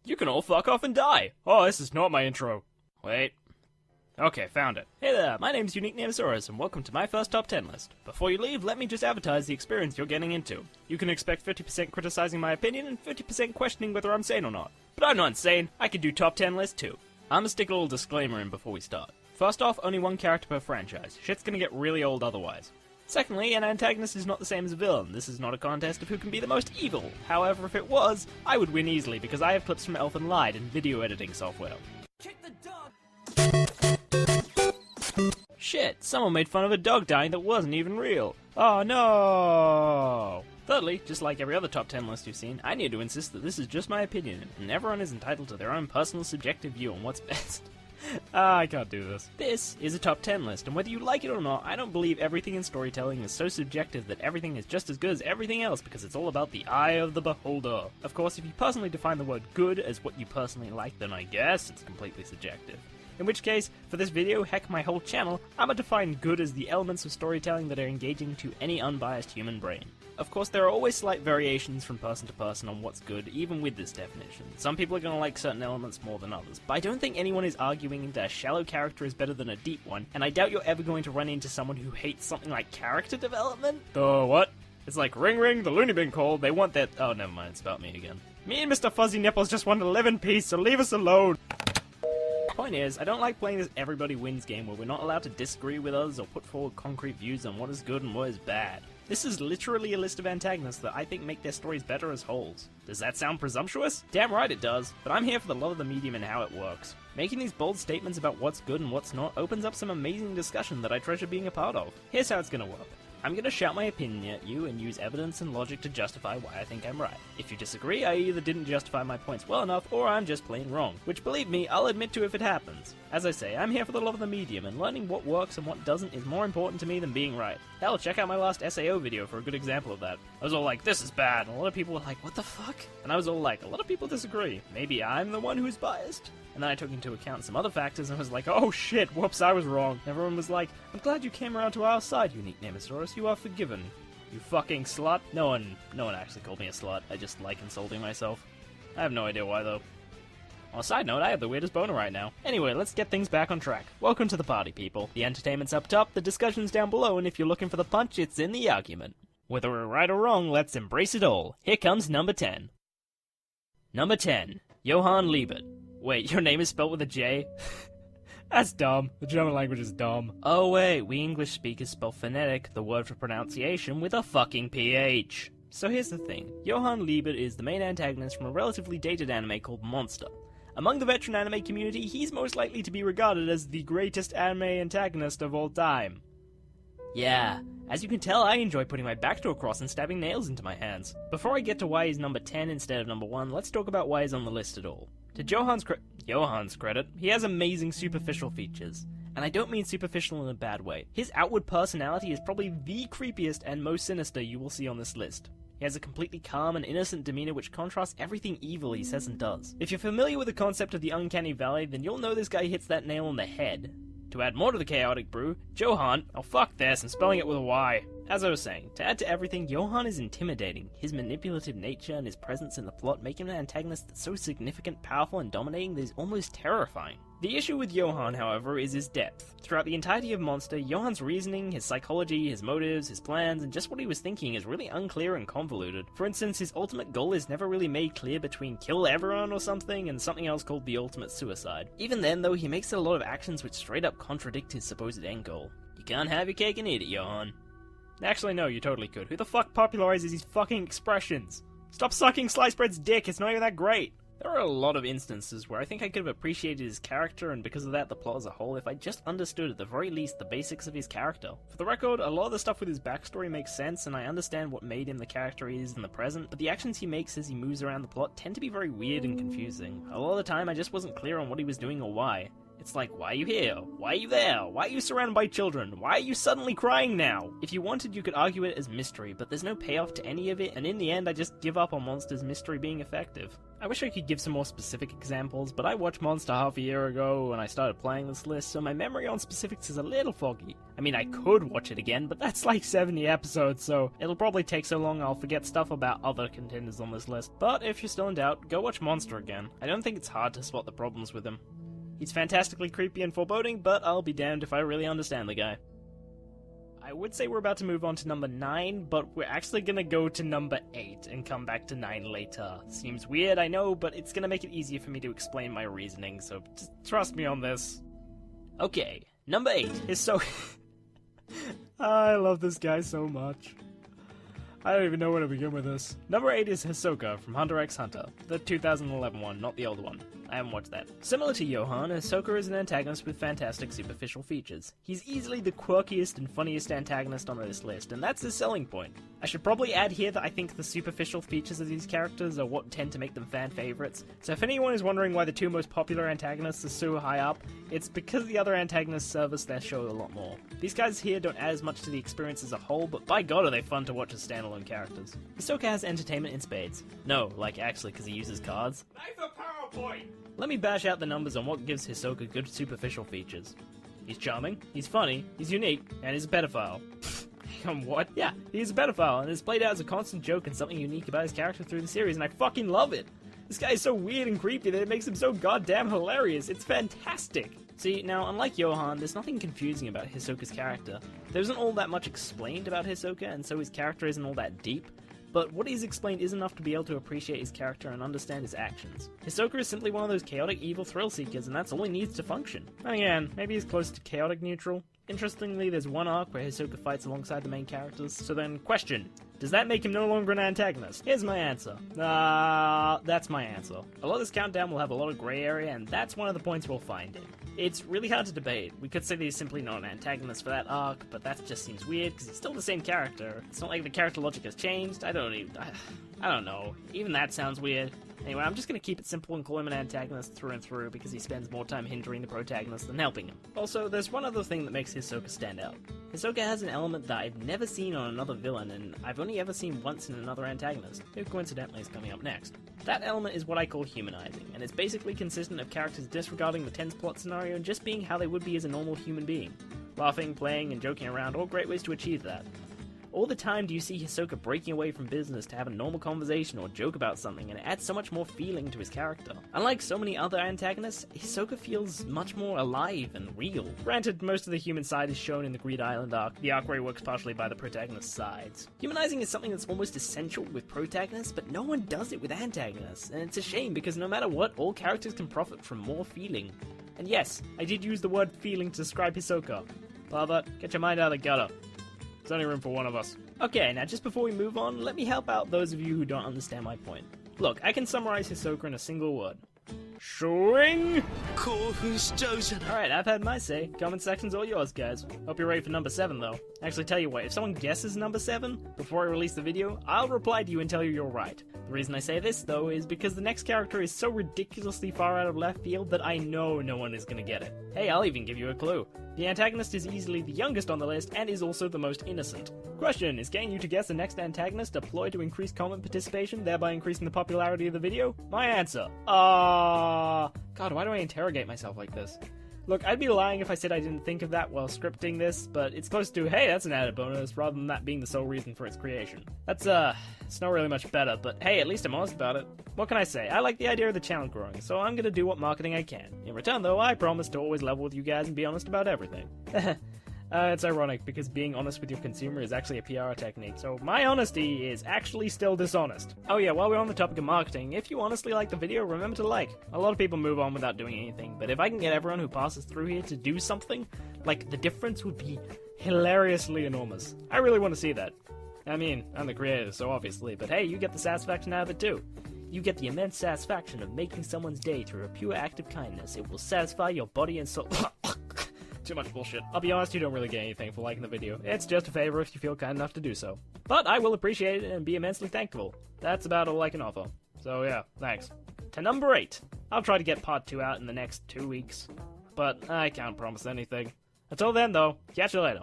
You can all fuck off and die! Oh, this is not my intro. Wait. Okay, found it. Hey there, my name's Unique Nemosaurus, and welcome to my first top 10 list. Before you leave, let me just advertise the experience you're getting into. You can expect 50% criticizing my opinion and 50% questioning whether I'm sane or not. But I'm not insane, I can do top 10 lists too. I'ma stick a little disclaimer in before we start. First off, only one character per franchise. Shit's gonna get really old otherwise. Secondly, an antagonist is not the same as a villain. This is not a contest of who can be the most evil. However, if it was, I would win easily because I have clips from Elf and Lied and video editing software. Kick the dog! Shit, someone made fun of a dog dying that wasn't even real. Oh no! Thirdly, just like every other top 10 list you've seen, I need to insist that this is just my opinion, and everyone is entitled to their own personal subjective view on what's best. I can't do this. This is a top 10 list, and whether you like it or not, I don't believe everything in storytelling is so subjective that everything is just as good as everything else because it's all about the eye of the beholder. Of course, if you personally define the word good as what you personally like, then I guess it's completely subjective. In which case, for this video, heck my whole channel, I'ma define good as the elements of storytelling that are engaging to any unbiased human brain. Of course, there are always slight variations from person to person on what's good, even with this definition. Some people are going to like certain elements more than others, but I don't think anyone is arguing that a shallow character is better than a deep one, and I doubt you're ever going to run into someone who hates something like character development. What? It's like, ring ring, the loony bin called, they want that— oh, never mind, it's about me again. Me and Mr. Fuzzy Nipples just want to live in peace, so leave us alone! Point is, I don't like playing this everybody wins game where we're not allowed to disagree with others or put forward concrete views on what is good and what is bad. This is literally a list of antagonists that I think make their stories better as wholes. Does that sound presumptuous? Damn right it does, but I'm here for the love of the medium and how it works. Making these bold statements about what's good and what's not opens up some amazing discussion that I treasure being a part of. Here's how it's gonna work. I'm gonna shout my opinion at you and use evidence and logic to justify why I think I'm right. If you disagree, I either didn't justify my points well enough, or I'm just plain wrong. Which, believe me, I'll admit to if it happens. As I say, I'm here for the love of the medium, and learning what works and what doesn't is more important to me than being right. Hell, check out my last SAO video for a good example of that. I was all like, this is bad, and a lot of people were like, what the fuck? And I was all like, a lot of people disagree. Maybe I'm the one who's biased? And then I took into account some other factors and was like, oh shit, whoops, I was wrong. Everyone was like, I'm glad you came around to our side, Unique Nemosaurus, you are forgiven. You fucking slut. No one actually called me a slut, I just like insulting myself. I have no idea why though. On a side note, I have the weirdest boner right now. Anyway, let's get things back on track. Welcome to the party, people. The entertainment's up top, the discussion's down below, and if you're looking for the punch, it's in the argument. Whether we're right or wrong, let's embrace it all. Here comes number 10. Number 10. Johann Liebert. Wait, your name is spelled with a J? That's dumb. The German language is dumb. Oh wait, we English speakers spell phonetic, the word for pronunciation, with a fucking PH. So here's the thing. Johann Liebert is the main antagonist from a relatively dated anime called Monster. Among the veteran anime community, he's most likely to be regarded as the greatest anime antagonist of all time. Yeah, as you can tell, I enjoy putting my back to a cross and stabbing nails into my hands. Before I get to why he's number 10 instead of number 1, let's talk about why he's on the list at all. To Johan's credit, he has amazing superficial features. And I don't mean superficial in a bad way. His outward personality is probably the creepiest and most sinister you will see on this list. He has a completely calm and innocent demeanor which contrasts everything evil he says and does. If you're familiar with the concept of the uncanny valley, then you'll know this guy hits that nail on the head. To add more to the chaotic brew, Johann— oh fuck this, I'm spelling it with a Y. As I was saying, to add to everything, Johann is intimidating. His manipulative nature and his presence in the plot make him an antagonist that's so significant, powerful, and dominating that he's almost terrifying. The issue with Johann, however, is his depth. Throughout the entirety of Monster, Johann's reasoning, his psychology, his motives, his plans, and just what he was thinking is really unclear and convoluted. For instance, his ultimate goal is never really made clear between kill everyone or something and something else called the ultimate suicide. Even then, though, he makes a lot of actions which straight up contradict his supposed end goal. You can't have your cake and eat it, Johann. Actually, no, you totally could. Who the fuck popularizes these fucking expressions? Stop sucking sliced bread's dick, it's not even that great! There are a lot of instances where I think I could have appreciated his character, and because of that the plot as a whole, if I just understood at the very least the basics of his character. For the record, a lot of the stuff with his backstory makes sense, and I understand what made him the character he is in the present, but the actions he makes as he moves around the plot tend to be very weird and confusing. A lot of the time I just wasn't clear on what he was doing or why. It's like, why are you here? Why are you there? Why are you surrounded by children? Why are you suddenly crying now? If you wanted, you could argue it as mystery, but there's no payoff to any of it, and in the end, I just give up on Monster's mystery being effective. I wish I could give some more specific examples, but I watched Monster half a year ago when I started playing this list, so my memory on specifics is a little foggy. I mean, I could watch it again, but that's like 70 episodes, so it'll probably take so long I'll forget stuff about other contenders on this list. But if you're still in doubt, go watch Monster again. I don't think it's hard to spot the problems with him. He's fantastically creepy and foreboding, but I'll be damned if I really understand the guy. I would say we're about to move on to number 9, but we're actually gonna go to number 8 and come back to 9 later. Seems weird, I know, but it's gonna make it easier for me to explain my reasoning, so just trust me on this. Okay, number 8 is so... I love this guy so much. I don't even know where to begin with this. Number 8 is Hisoka from Hunter x Hunter, the 2011 one, not the older one. I haven't watched that. Similar to Johan, Hisoka is an antagonist with fantastic superficial features. He's easily the quirkiest and funniest antagonist on this list, and that's his selling point. I should probably add here that I think the superficial features of these characters are what tend to make them fan favorites, so if anyone is wondering why the 2 most popular antagonists are so high up, it's because the other antagonists service their show a lot more. These guys here don't add as much to the experience as a whole, but by god are they fun to watch as standalone characters. Hisoka has entertainment in spades. No, like actually because he uses cards. Knife a PowerPoint! Let me bash out the numbers on what gives Hisoka good superficial features. He's charming, he's funny, he's unique, and he's a pedophile. What? Yeah, he's a pedophile, and it's played out as a constant joke and something unique about his character through the series, and I fucking love it! This guy is so weird and creepy that it makes him so goddamn hilarious. It's fantastic! See, now, unlike Johan, there's nothing confusing about Hisoka's character. There isn't all that much explained about Hisoka, and so his character isn't all that deep. But what he's explained is enough to be able to appreciate his character and understand his actions. Hisoka is simply one of those chaotic evil thrill seekers, and that's all he needs to function. And again, maybe he's close to chaotic neutral. Interestingly, there's one arc where Hisoka fights alongside the main characters. So then, question. Does that make him no longer an antagonist? Here's my answer. That's my answer. A lot of this countdown will have a lot of grey area, and that's one of the points we'll find it. It's really hard to debate. We could say that he's simply not an antagonist for that arc, but that just seems weird, because he's still the same character. It's not like the character logic has changed. I don't know. Even that sounds weird. Anyway, I'm just going to keep it simple and call him an antagonist through and through because he spends more time hindering the protagonist than helping him. Also, there's one other thing that makes Hisoka stand out. Hisoka has an element that I've never seen on another villain, and I've only ever seen once in another antagonist, who coincidentally is coming up next. That element is what I call humanizing, and it's basically consistent of characters disregarding the tense plot scenario and just being how they would be as a normal human being. Laughing, playing, and joking around, all great ways to achieve that. All the time do you see Hisoka breaking away from business to have a normal conversation or joke about something, and it adds so much more feeling to his character. Unlike so many other antagonists, Hisoka feels much more alive and real. Granted, most of the human side is shown in the Greed Island arc, the arc where he works partially by the protagonist's sides. Humanizing is something that's almost essential with protagonists, but no one does it with antagonists, and it's a shame because no matter what, all characters can profit from more feeling. And yes, I did use the word feeling to describe Hisoka. Father, get your mind out of the gutter. There's only room for one of us. Okay, now just before we move on, let me help out those of you who don't understand my point. Look, I can summarize Hisoka in a single word. Swing! Alright, I've had my say. Comment section's all yours, guys. Hope you're ready for number 7, though. Actually, tell you what, if someone guesses number 7, before I release the video, I'll reply to you and tell you you're right. The reason I say this, though, is because the next character is so ridiculously far out of left field that I know no one is gonna get it. Hey, I'll even give you a clue. The antagonist is easily the youngest on the list and is also the most innocent. Question, is getting you to guess the next antagonist a ploy to increase comment participation, thereby increasing the popularity of the video? My answer. God, why do I interrogate myself like this? Look, I'd be lying if I said I didn't think of that while scripting this, but it's close to, hey, that's an added bonus, rather than that being the sole reason for its creation. That's, it's not really much better, but hey, at least I'm honest about it. What can I say? I like the idea of the channel growing, so I'm gonna do what marketing I can. In return, though, I promise to always level with you guys and be honest about everything. It's ironic, because being honest with your consumer is actually a PR technique, so my honesty is actually still dishonest. Oh yeah, while we're on the topic of marketing, if you honestly like the video, remember to like. A lot of people move on without doing anything, but if I can get everyone who passes through here to do something, like, the difference would be hilariously enormous. I really want to see that. I mean, I'm the creator, so obviously, but hey, you get the satisfaction out of it too. You get the immense satisfaction of making someone's day through a pure act of kindness. It will satisfy your body and soul. Too much bullshit. I'll be honest, you don't really get anything for liking the video. It's just a favor if you feel kind enough to do so. But I will appreciate it and be immensely thankful. That's about all I can offer. So yeah, thanks. To number 8. I'll try to get part 2 out in the next 2 weeks. but I can't promise anything. Until then, though, catch you later.